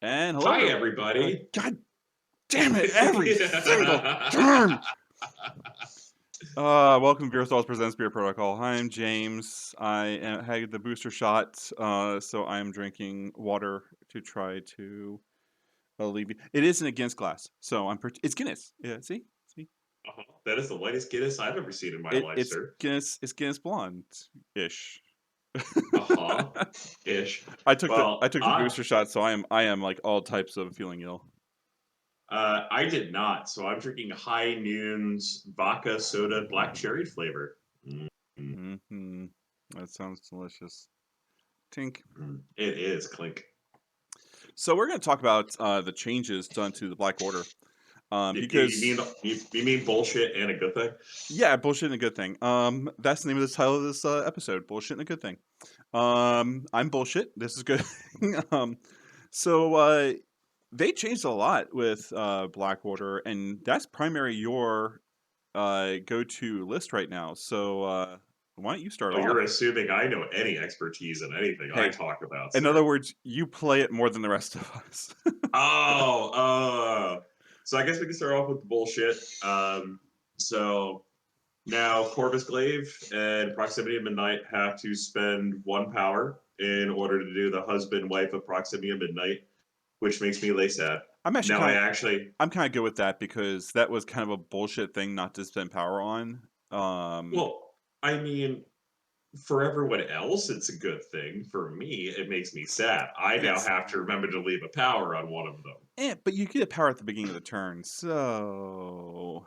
And hello, Hi, everyone. everybody. God damn it, every single term. Welcome to BeerThralls Presents Beer Protocol. I'm James. Had the booster shot, so I'm drinking water to try to alleviate. It isn't against glass, so it's Guinness. Yeah, see? That is the lightest Guinness I've ever seen in my life, It's sir. Guinness. It's Guinness blonde-ish. Uh-huh. Ish. I took Well, the booster shot, so I am like all types of feeling ill. I did not, so I'm drinking High Noon's vodka soda black cherry flavor. Mm, Mm-hmm. That sounds delicious. Tink. It is clink. So we're going to talk about the changes done to the Black Order, because You mean bullshit and a good thing? yeah, bullshit and a good thing. That's the name of the title of this episode: bullshit and a good thing. I'm bullshit. This is good. um, so they changed a lot with Black Order, and that's primary your go-to list right now. So why don't you start Oh, off? you're assuming I know any expertise in anything I Hey, talk about, in sir. other words, you play it more than the rest of us. Oh, so I guess we can start off with the bullshit. So now Corvus Glaive and Proximity of Midnight have to spend 1 power in order to do the husband-wife of Proximity of Midnight, which makes me lay sad. I'm actually Now kind I of actually, I'm kind of good with that because that was kind of a bullshit thing not to spend power on. well, I mean, for everyone else, it's a good thing. For me, it makes me sad. I now It's have to remember to leave a power on one of them. but you get power at the beginning of the turn, so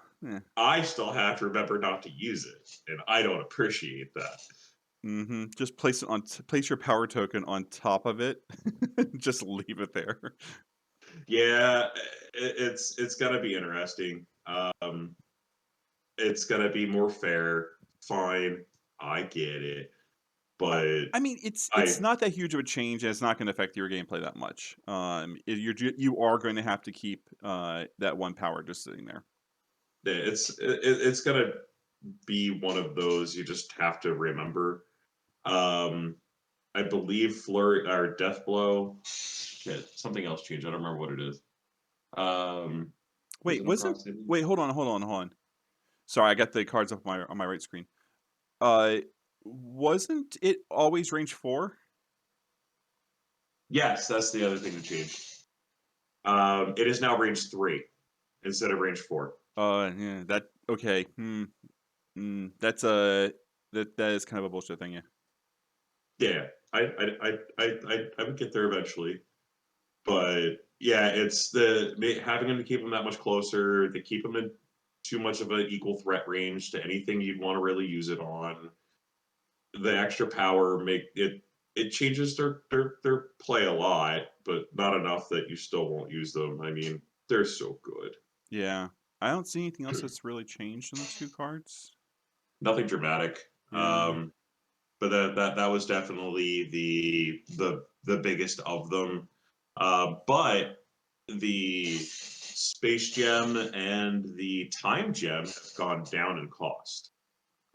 I still have to remember not to use it, and I don't appreciate that. Just place it on. Place your power token on top of it. Just leave it there. Yeah, it's gonna be interesting. It's gonna be more fair. Fine, I get it, but I mean, it's I not that huge of a change, and it's not going to affect your gameplay that much. You are going to have to keep that 1 power just sitting there. it's gonna be one of those you just have to remember. Um, I believe Flurry or Death Blow. Shit, something else changed. I don't remember what it is. Was Wait, it a wasn't? proximity? Wait, hold on. Sorry, I got the cards up on my right screen. Uh, wasn't it always range 4? Yes, that's the other thing to change. It is now range 3 instead of range 4. Yeah, that okay. That's that is kind of a bullshit thing, yeah. Yeah, I would get there eventually, but yeah, it's having them to keep them that much closer. They keep them in too much of an equal threat range to anything you'd want to really use it on. The extra power it changes their play a lot, but not enough that you still won't use them. I mean, they're so good. Yeah. I don't see anything else that's really changed on the two cards. Nothing dramatic. Yeah. But that was definitely the biggest of them. But the space gem and the time gem have gone down in cost.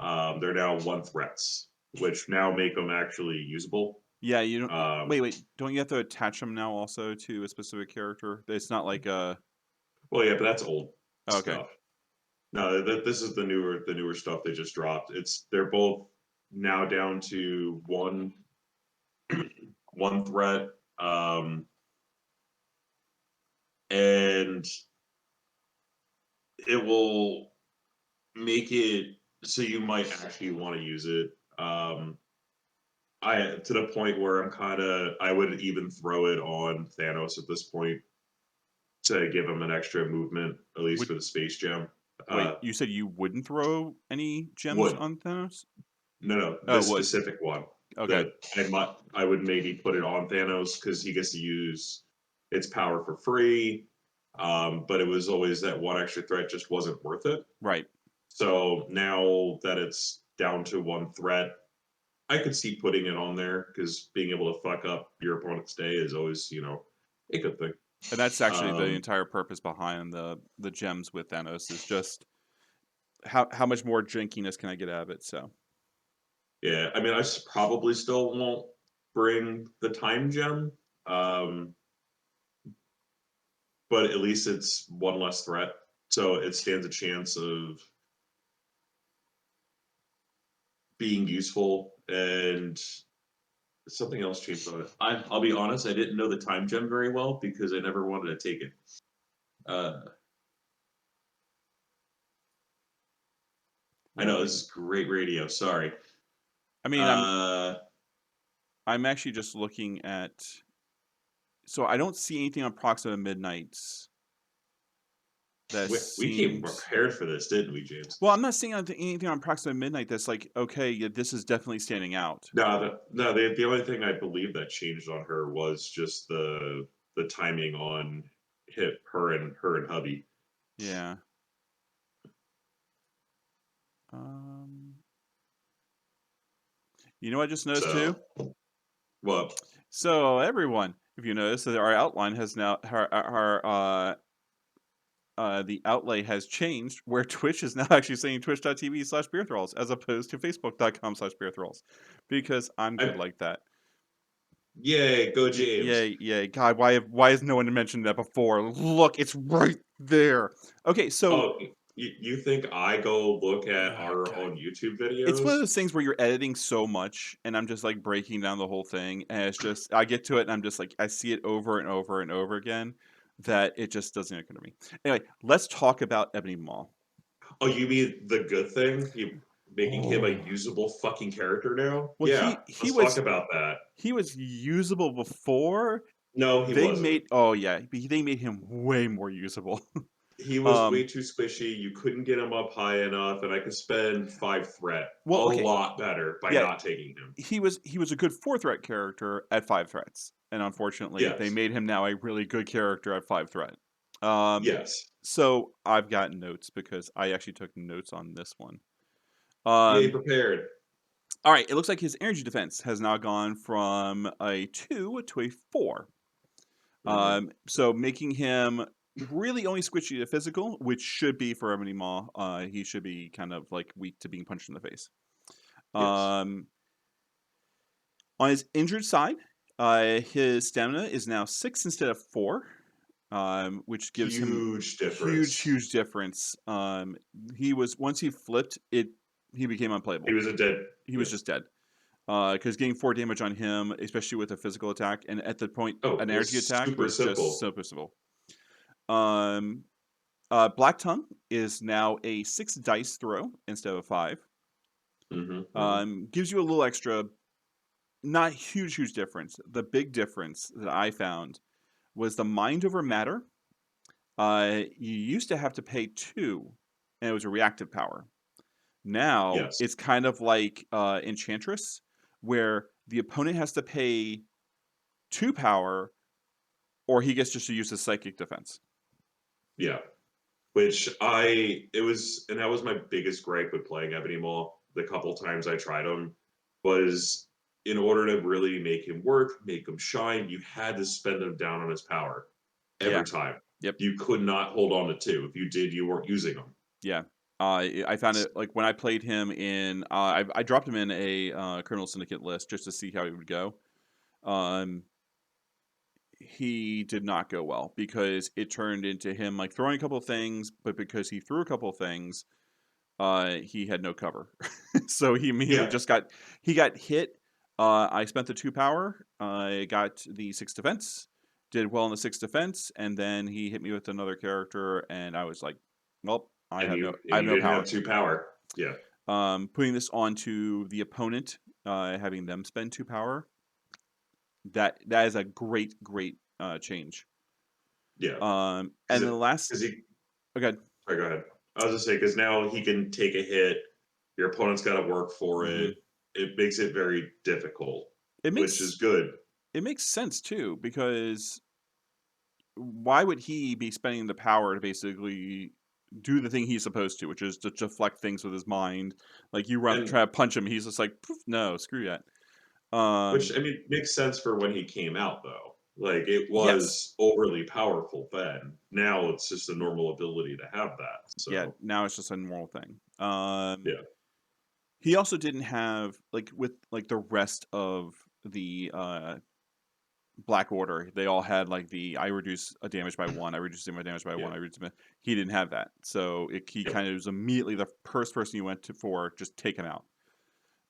They're now 1 threats, which now make them actually usable. Yeah, you don't Um, wait, don't you have to attach them now also to a specific character? It's not like well, yeah, but that's old oh, okay. stuff. No, this is the newer stuff they just dropped. They're both now down to one threat. And it will make it so you might actually want to use it. I to the point where I would even throw it on Thanos at this point to give him an extra movement, at least Would for the space gem. wait, Uh, you said you wouldn't throw any gems would on Thanos? no, Oh, this would. specific one Okay. that I would maybe put it on Thanos because he gets to use its power for free. But it was always that one extra threat just wasn't worth it. Right. So now that it's down to 1 threat, I could see putting it on there because being able to fuck up your opponent's day is always, a good thing. And that's actually the Um, entire purpose behind the gems with Thanos is just how much more jankiness can I get out of it? So yeah, I mean, probably still won't bring the time gem, um, but at least it's one less threat, so it stands a chance of being useful. And something else changed on it. I'll be honest, I didn't know the time gem very well because I never wanted to take it. Uh, I know this Right. is great radio. Sorry. I mean, Uh, I'm actually just looking at. So I don't see anything on Proxima Midnight's that we came seems. prepared for this, didn't we, James? Well, I'm not seeing anything on Proxima Midnight that's like, okay, yeah, this is definitely standing out. No, no. The only thing I believe that changed on her was just the timing on hit her and hubby. Yeah. Um, you know what I just noticed too? So, well, So everyone, if you notice that our outline has now the outlay has changed where Twitch is now actually saying twitch.tv/BeerThralls as opposed to facebook.com/BeerThralls because I'm good I like that. yay, go James. Yay, yay. God, why has no one mentioned that before? Look, it's right there. Okay, so Oh, you think I go look at oh, our God. own YouTube It's one of videos? those things where you're editing so much and I'm just like breaking down the whole thing and it's just I get to it and I'm just like I see it over and over and over again that it just doesn't occur to me. Anyway, let's talk about Ebony Maw. Oh, you mean the good thing? You making him a Oh. usable fucking character now? Well, Yeah, he let's talk was about that. he was usable before. No, he They wasn't. made oh yeah, they made him way more usable. He was way um too squishy. You couldn't get him up high enough, and I could spend 5 threat a well, okay. lot better by Yeah, not taking him. he was a good 4 threat character at 5 threats. And unfortunately, they Yes, made him now a really good character at 5 threat. Um yes. so I've got notes because I actually took notes on this one. Yay, Um prepared. all right, it looks like his energy defense has now gone from a 2 to a 4. Hmm. So making him really only squishy to physical, which should be for Ebony Maw. He should be kind of like weak to being punched in the face. Yes, Um, on his injured side, his stamina is now 6 instead of 4, which gives him huge huge, difference. huge difference. He was once he flipped it, he became He unplayable. was a dead. He was Yeah. just dead. Because getting 4 damage on him, especially with a physical attack, and at the point Oh, an it energy was attack super was just simple. so possible. Um, Black Tongue is now a 6 dice throw instead of a 5. Hmm. Hmm. Gives you a little extra, not huge, huge difference. The big difference that I found was the mind over matter. You used to have to pay 2, and it was a reactive power. Now Yes. it's kind of like Enchantress, where the opponent has to pay 2 power, or he gets just to use his psychic defense. Yeah. It was, and that was my biggest gripe with playing Ebony Maw the couple times I tried him, was in order to really make him work, make him shine, you had to spend him down on his power Yeah. every time. Yep. You could not hold on to two. If you did, you weren't using them. Yeah. I found it like when I played him in. I dropped him in a criminal syndicate list just to see how he would go. Um, he did not go well because it turned into him like throwing a couple of things, but because he threw a couple of things, he had no cover, so he immediately Yeah, just got hit. I spent the 2 power. I got the 6 defense. Did well in the 6 defense, and then he hit me with another character, and I was like, "Well, and I have you no didn't have power." two power. Yeah, Putting this onto the opponent, having them spend 2 power, that is a great change. yeah. And then the last, Because he. okay, Sorry, go ahead. I was just saying because now he can take a hit. Your opponent's got to work for hmm it. It makes it very difficult, it which is makes good. it makes sense too because why would he be spending the power to basically do the thing he's supposed to, which is to deflect things with his mind? Like you run And try to punch him, he's just like, "Poof, no, screw that." which, Um, I mean, makes sense for when he came out, though. Like, it yes, was overly powerful then. Now it's just a normal ability to have that. yeah. So, Now it's just a normal thing. yeah. He also didn't have like with like the rest of the Black Order, they all had like the I reduce a damage by one, I reduce damage by Yeah. one, he didn't have that. So he Yep. kind of was immediately the first person you went to for just take him out.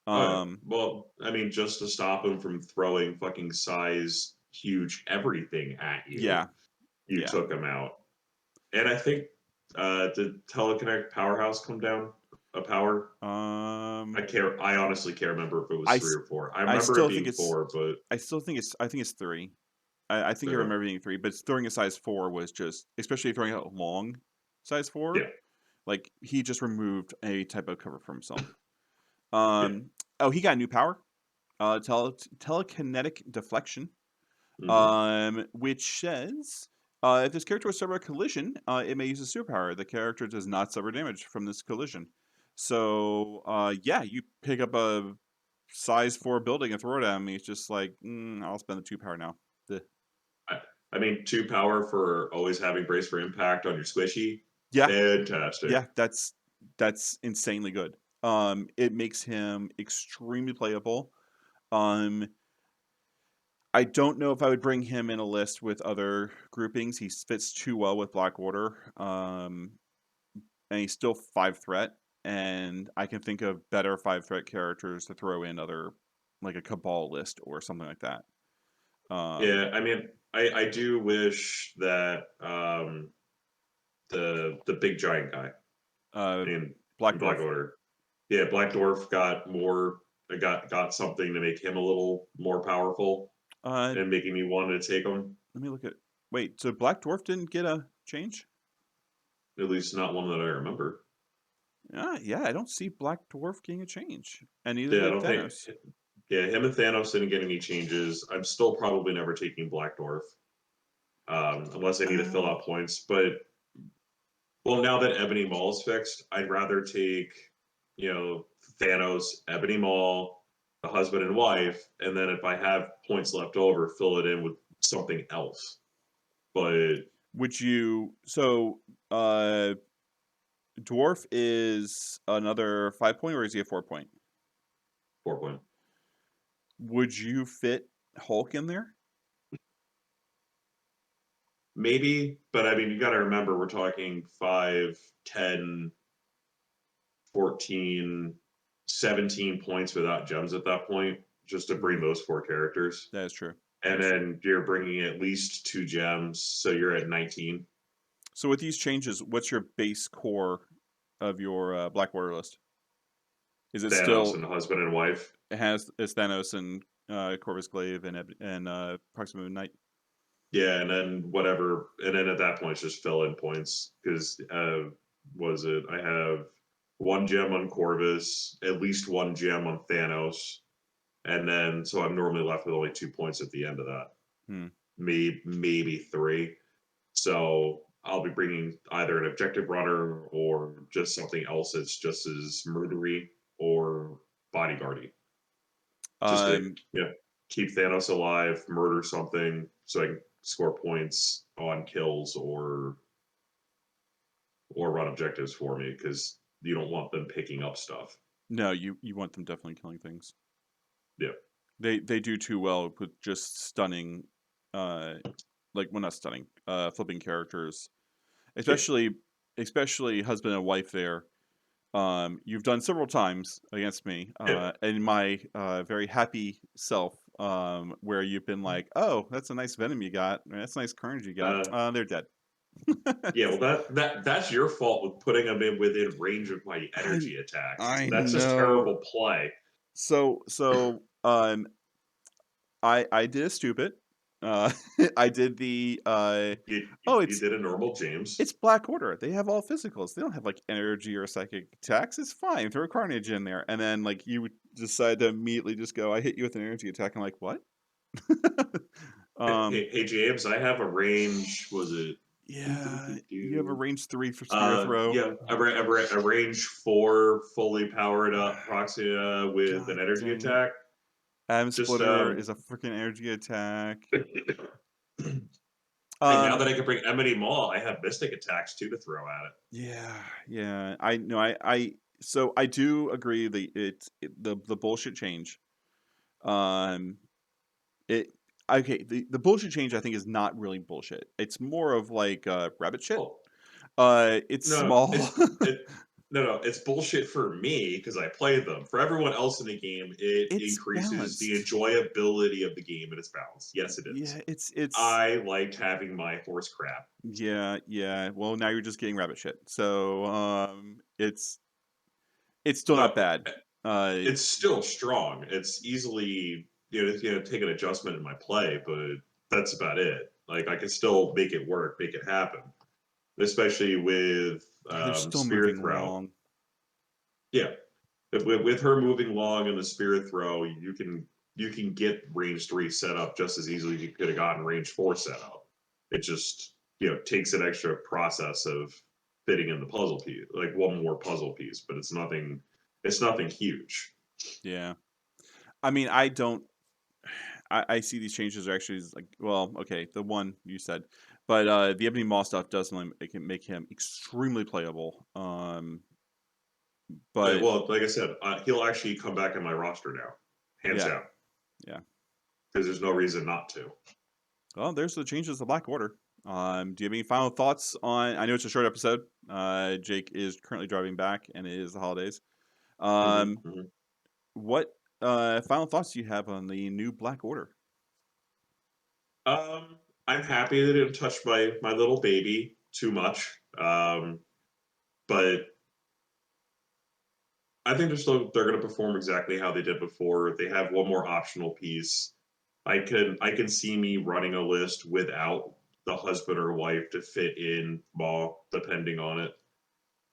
Oh yeah. Um, Well, I mean, just to stop him from throwing fucking size huge everything at you, yeah, you yeah. took him out. And I think did Telekinetic Powerhouse come down a power? Um, I honestly can't remember if it I, was three s- or four. I I remember it still think being it's four, but I think it's three. I think I okay. remember being three, but throwing a size four was just, especially throwing a long size four, Yeah, like he just removed a type of cover for himself. yeah. Oh, he got a new power, telekinetic deflection, Hmm. which says if this character was suffer a collision, it may use a superpower. The character does not suffer damage from this collision. So, yeah, you pick up a size four building and throw it at me. It's just like, I'll spend the two power now. The, I, I mean, two power for always having brace for impact on your squishy. yeah, Fantastic. yeah, that's insanely good. It makes him extremely playable. Um, I don't know if I would bring him in a list with other groupings. He fits too well with Black Order, and he's still five threat. And I can think of better five threat characters to throw in other, like a Cabal list or something like that. Um, Yeah, I mean, I do wish that the big giant guy uh, in Black Black Dwarf. Order, yeah, Black Dwarf got more, got something to make him a little more powerful Uh, and making me want to take him. let me look at. Wait, so Black Dwarf didn't get a change? At least not one that I remember. Yeah, I don't see Black Dwarf getting a change, and neither Yeah, I did don't think. Thanos. Yeah, him and Thanos didn't get any changes. I'm still probably never taking Black Dwarf unless I need to fill Um, out points. But well, now that Ebony Maw is fixed, I'd rather take, you know, Thanos, Ebony Maw, the husband and wife, and then if I have points left over, fill it in with something else. But would you? So, Dwarf is another 5 point, or is he a 4 point? 4 point. Would you fit Hulk in there? Maybe, but I mean, you got to remember we're talking 5, 10, 14, 17 points without gems at that point, just to bring Mm, those four characters. that is true. That And is true. then you're bringing at least 2 gems, so you're at 19. So with these changes, what's your base core of your Black Border list? Is it Thanos still and the husband and wife. it has it's Thanos and Corvus Glaive and Proxima Knight? Yeah, and then whatever, and then at that point, it's just fill in points because was it? I have 1 gem on Corvus, at least 1 gem on Thanos, and then so I'm normally left with only 2 points at the end of that. Hmm. Maybe three. So I'll be bringing either an objective runner or just something else that's just as murdery or bodyguardy, just to Um, keep Thanos alive, murder something, so I can score points on kills or run objectives for me because you don't want them picking up stuff. no, you want them definitely killing things. Yeah, They do too well with just stunning, uh, like well not stunning, flipping characters, yeah, especially husband and wife there. You've done several times against me, yeah. in my very happy self, where you've been like, "Oh, that's a nice venom you got. Or, that's a nice carnage you got. They're dead." Yeah, well, that's your fault with putting them in within range of my I energy attacks. I That's a know. terrible play. So I did a stupid. Uh, I did the oh You did a normal James. it's Black Order. They have all physicals. They don't have like energy or psychic attacks. It's fine. Throw Carnage in there, and then like you decide to immediately just go, "I hit you with an energy attack." I'm like, "What?" um, Hey, James, I have a range. Was it? Do, do, yeah, do, you have a do. range 3 for spear throw. Yeah, a range 4 fully powered up Proxia with an God energy dang it! attack. Atom Just Splitter is a freaking energy attack. and now Um, that I can bring Ebony Maw, I have Mystic attacks too to throw at it. yeah, yeah. I know. So I do agree that the bullshit change. Um, it okay, the bullshit change I think is not really bullshit. It's more of like rabbit shit. Oh, It's no, small. it's bullshit for me because I play them. For everyone else in the game, it It's increases the balanced. enjoyability of the game and its balance. Yes, it is. Yeah, it's I liked having my horse crap. yeah, yeah. Well, now you're just getting rabbit shit. So, it's still not But bad. Uh, it's still strong. It's easily take an adjustment in my play, but that's about it. Like I can still make it work, make it happen, especially with yeah, they're still Spirit moving Throw. long. Yeah, with her moving long and the Spirit Throw, you can get range 3 set up just as easily as you could have gotten range 4 set up. It just takes an extra process of fitting in the puzzle piece, like one more puzzle piece, but it's nothing. It's nothing huge. Yeah. I mean, I don't. I see these changes are actually like, well, okay, the one you said, but the Ebony Maw stuff does it can make him extremely playable. But Well, like I said, he'll actually come back in my roster now, hands yeah, down, yeah. because there's no reason not to. Well, there's the changes to Black Order. Do you have any final thoughts on? I know it's a short episode. Jake is currently driving back, and it is the holidays. Hmm. Um, Hmm. what final thoughts do you have on the new Black Order? I'm happy that it didn't touch my little baby too much, but I think they're going to perform exactly how they did before. They have one more optional piece. I can see me running a list without the husband or wife to fit in Maw, depending on it.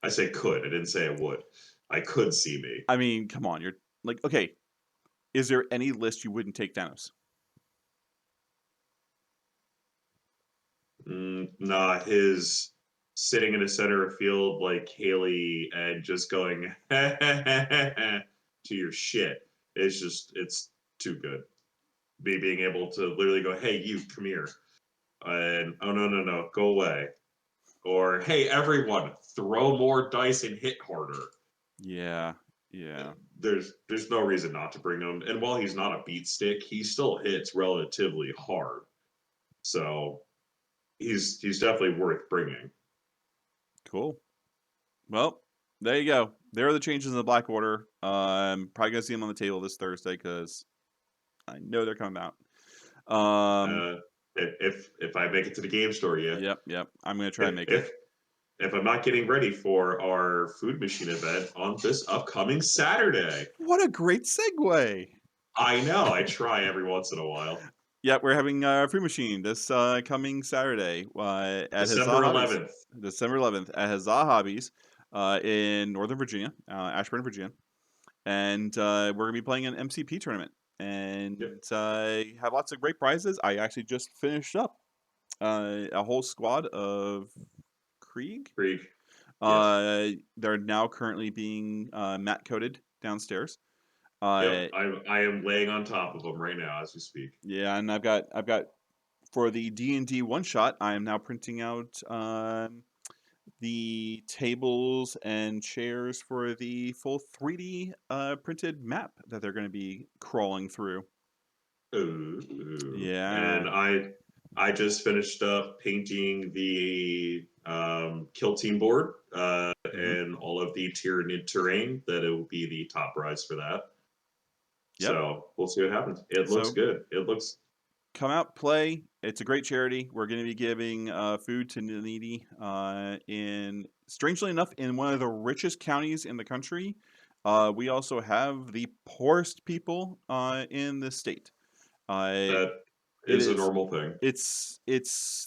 I say could. I didn't say I would. I could see me. I mean, come on, you're like, okay. Is there any list you wouldn't take Thanos? Nah, his sitting in the center of field like Haley and just going to your shit. It's too good. Being able to literally go, hey, you come here, and oh no no no, go away, or hey everyone, throw more dice and hit harder. Yeah, yeah. There's no reason not to bring him, and while he's not a beat stick, he still hits relatively hard. So he's definitely worth bringing. Cool. Well, there you go. There are the changes in the Black Order. Probably gonna see them on the table this Thursday because I know they're coming out. Um, Uh, if I make it to the game store, yeah. yep, yep. I'm gonna try and If make it. if if I'm not getting ready for our food machine event on this upcoming Saturday, What a great segue! I know I try every once in a while. Yeah, we're having a free machine this coming Saturday at Huzzah December Hobbies, 11th. December 11th at Huzzah Hobbies in Northern Virginia, Ashburn, Virginia, and we're gonna be playing an MCP tournament Yep. and have lots of great prizes. I actually just finished up a whole squad of Krieg. Krieg. Yes. They're now currently being matte coated downstairs. Yep. Uh, I am laying on top of them right now as we speak. yeah, and I've got for the D&D one shot. I am now printing out the tables and chairs for the full 3D printed map that they're going to be crawling through. Ooh. Yeah. And I just finished up painting the kill team board Hmm. and all of the tiered terrain that it will be the top prize for that. Yep. So we'll see what happens. It looks So good. It looks come out, play. It's a great charity. We're going to be giving food to the needy in, strangely enough, in one of the richest counties in the country. We also have the poorest people in the state. Uh, that it is a is. normal thing. It's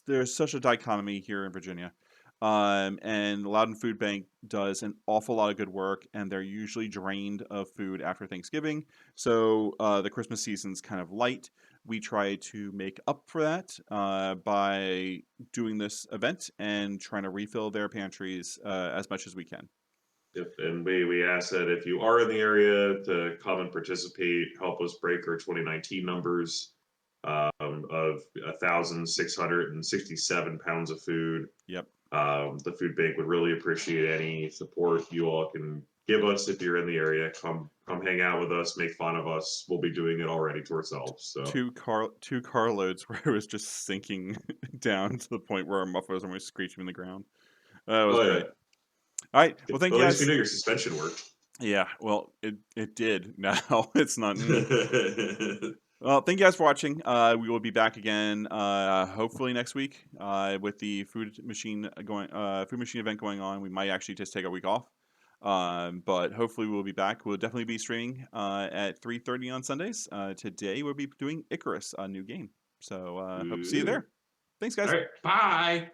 there's such a dichotomy here in Virginia. And Loudon Food Bank does an awful lot of good work, and they're usually drained of food after Thanksgiving. So the Christmas season's kind of light. We try to make up for that by doing this event and trying to refill their pantries as much as we can. Yep. And we ask that if you are in the area to come and participate, help us break our 2019 numbers of 1,667 pounds of food. Yep. The food bank would really appreciate any support you all can give us if you're in the area. Come hang out with us, make fun of us. We'll be doing it already to ourselves. So two carloads where it was just sinking down to the point where our mufflers are almost screeching in the ground. That was oh yeah. great. All right. Well, thank But you at least we guys. know your suspension worked. Yeah. Well, it did. Now it's not. Well, thank you guys for watching. We will be back again, hopefully next week, with the food machine event going on. We might actually just take a week off, but hopefully we'll be back. We'll definitely be streaming at 3:30 on Sundays. Today we'll be doing Icarus, a new game. So hope to see you Ooh. there. Thanks, All guys. right. Bye.